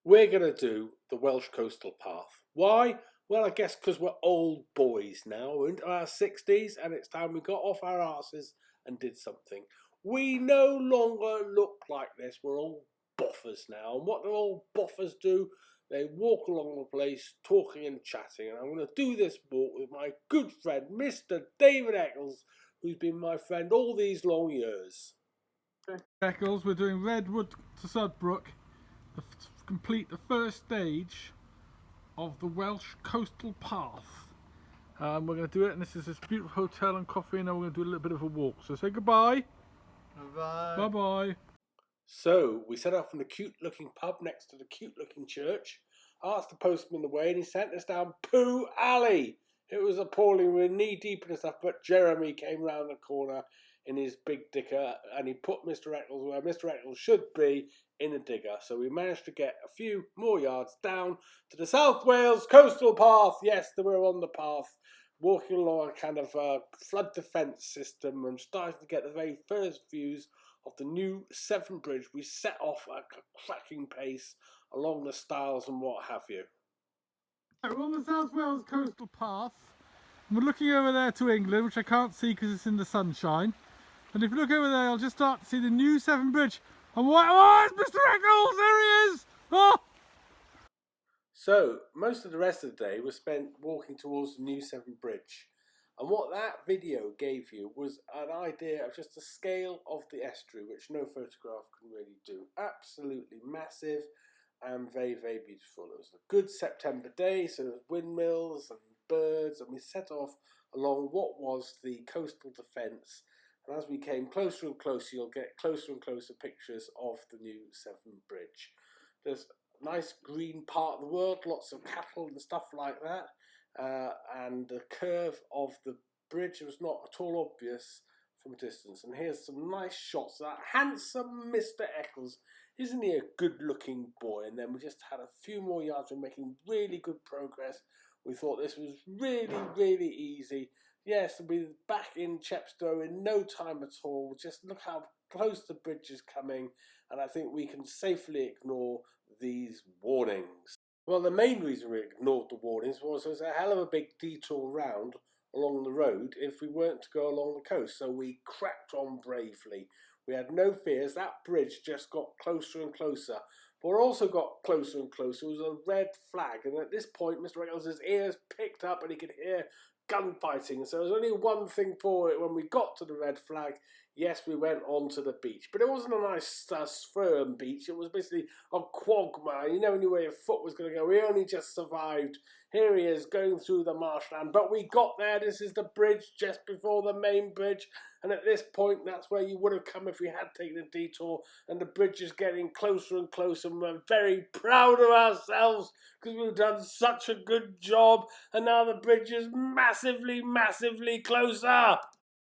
We're going to do the Welsh coastal path. Why? Well, I guess because we're old boys now. We're into our 60s and it's time we got off our asses and did something. We no longer look like this. We're all boffers now. And what do old boffers do? They walk along the place talking and chatting. And I'm going to do this walk with my good friend, Mr David Eccles, who's been my friend all these long years. Eccles, we're doing Redbrook to Redbrook to complete the first stage of the Welsh coastal path. We're going to do it, and this is this beautiful hotel and coffee, and then we're going to do a little bit of a walk. So say goodbye. Bye. Bye bye. So we set off from the cute looking pub next to the cute looking church, asked the postman the way, and he sent us down Pooh Alley. It was appalling. We were knee deep in stuff, but Jeremy came round the corner in his big digger and he put Mr Eccles where Mr Eccles should be, in a digger. So we managed to get a few more yards down to the South Wales coastal path. Yes, we were on the path, walking along a kind of flood defence system and starting to get the very first views of the new Severn Bridge. We set off at a cracking pace along the stiles and what have you. We're on the South Wales coastal path. We're looking over there to England, which I can't see because it's in the sunshine. And if you look over there, I'll just start to see the new Severn Bridge. And what? Oh, it's Mr Eccles! There he is! Oh! So most of the rest of the day was spent walking towards the new Severn Bridge. And what that video gave you was an idea of just the scale of the estuary, which no photograph can really do. Absolutely massive and very, very beautiful. It was a good September day, so there was windmills and birds, and we set off along what was the coastal defence. And as we came closer and closer, you'll get closer and closer pictures of the new Severn Bridge. There's a nice green part of the world, lots of cattle and stuff like that. And the curve of the bridge was not at all obvious from a distance. And here's some nice shots of that handsome Mr Eccles. Isn't he a good looking boy? And then we just had a few more yards. We're making really good progress. We thought this was really, really easy. Yes, we'll be back in Chepstow in no time at all. Just look how close the bridge is coming, and I think we can safely ignore these warnings. Well, the main reason we ignored the warnings was there was a hell of a big detour round along the road if we weren't to go along the coast, so we cracked on bravely. We had no fears. That bridge just got closer and closer. But we also got closer and closer. It was a red flag, and at this point Mr Eccles' ears picked up and he could hear gunfighting, so there was only one thing for it. When we got to the red flag, yes, we went on to the beach, but it wasn't a nice firm beach. It was basically a quagmire. You never knew where your foot was going to go. We only just survived. Here he is going through the marshland, but we got there. This is the bridge just before the main bridge, and at this point that's where you would have come if we had taken a detour. And the bridge is getting closer and closer, and we're very proud of ourselves because we've done such a good job, and now the bridge is massively, massively closer.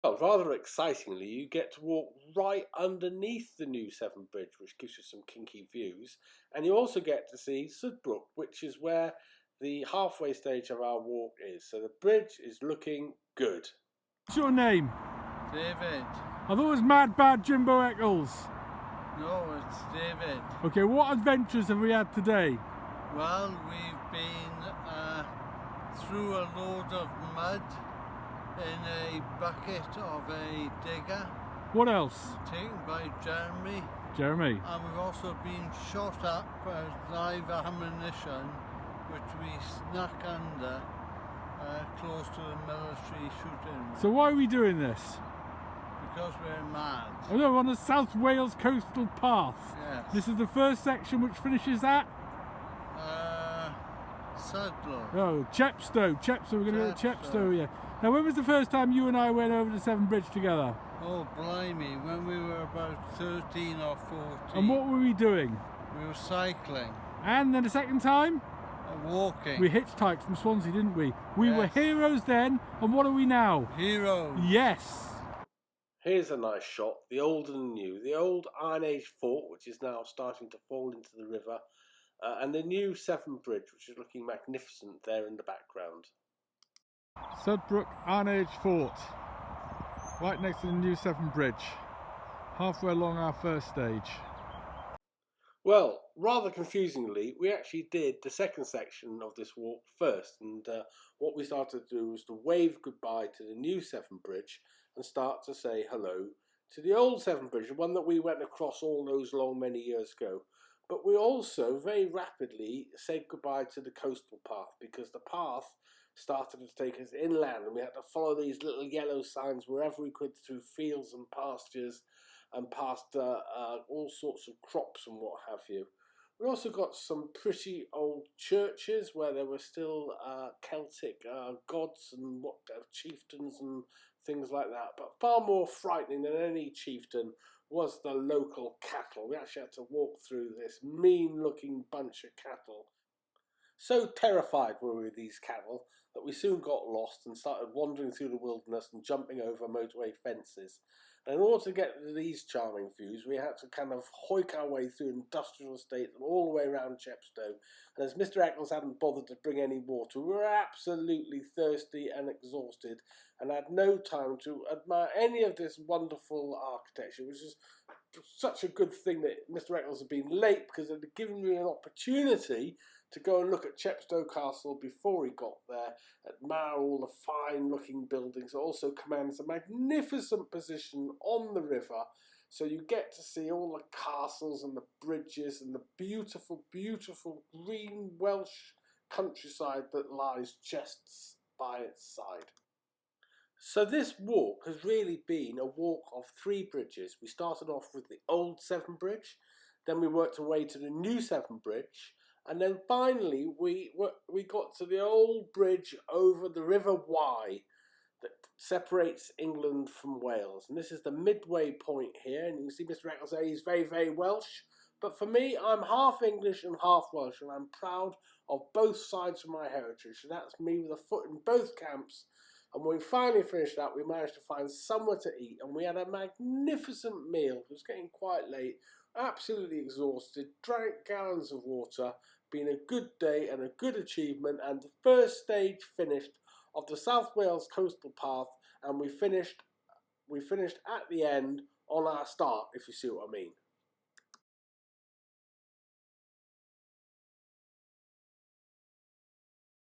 Well, rather excitingly, you get to walk right underneath the new Severn Bridge, which gives you some kinky views, and you also get to see Redbrook, which is where the halfway stage of our walk is. So the bridge is looking good. What's your name? David. I thought it was Mad Bad Jimbo Eccles. No, it's David. Okay, what adventures have we had today? Well, we've been through a load of mud in a bucket of a digger. What else? Taken by Jeremy. Jeremy. And we've also been shot up with live ammunition, which we snuck under close to the military shooting. So why are we doing this? Because we're mad. Oh no, we're on the South Wales coastal path. Yes. This is the first section, which finishes at? Sudlow. Oh, Chepstow. Chepstow, we're going to go to Chepstow, yeah. Now, when was the first time you and I went over the Severn Bridge together? Oh, blimey, when we were about 13 or 14. And what were we doing? We were cycling. And then the second time? Walking. We hitchhiked from Swansea, didn't we? We Yes. were heroes then, and what are we now? Heroes. Yes. Here's a nice shot, the old and new. The old Iron Age fort, which is now starting to fall into the river, and the new Severn Bridge, which is looking magnificent there in the background. Redbrook Iron Age Fort, right next to the new Severn Bridge, halfway along our first stage. Well, rather confusingly, we actually did the second section of this walk first, and what we started to do was to wave goodbye to the new Severn Bridge and start to say hello to the old Severn Bridge, the one that we went across all those long many years ago. But we also very rapidly said goodbye to the coastal path, because the path started to take us inland and we had to follow these little yellow signs wherever we could through fields and pastures and past all sorts of crops and what have you. We also got some pretty old churches where there were still Celtic gods and what chieftains and things like that. But far more frightening than any chieftain was the local cattle. We actually had to walk through this mean-looking bunch of cattle. So terrified were we of these cattle that we soon got lost and started wandering through the wilderness and jumping over motorway fences. And in order to get to these charming views, we had to kind of hoik our way through industrial estates and all the way around Chepstow. And as Mr Eccles hadn't bothered to bring any water, we were absolutely thirsty and exhausted and had no time to admire any of this wonderful architecture, which is such a good thing that Mr Eccles had been late, because it had given me an opportunity to go and look at Chepstow Castle before he got there, admire all the fine looking buildings. It also commands a magnificent position on the river, so you get to see all the castles and the bridges and the beautiful, beautiful green Welsh countryside that lies just by its side. So this walk has really been a walk of three bridges. We started off with the old Severn Bridge, then we worked our way to the new Severn Bridge, and then finally we got to the old bridge over the River Wye that separates England from Wales. And this is the midway point here, and you can see Mr Eccles there, he's very, very Welsh. But for me, I'm half English and half Welsh, and I'm proud of both sides of my heritage. So that's me with a foot in both camps. And when we finally finished that, we managed to find somewhere to eat, and we had a magnificent meal. It was getting quite late, absolutely exhausted, drank gallons of water. Been a good day and a good achievement, and the first stage finished of the South Wales Coastal Path, and we finished at the end on our start, if you see what I mean.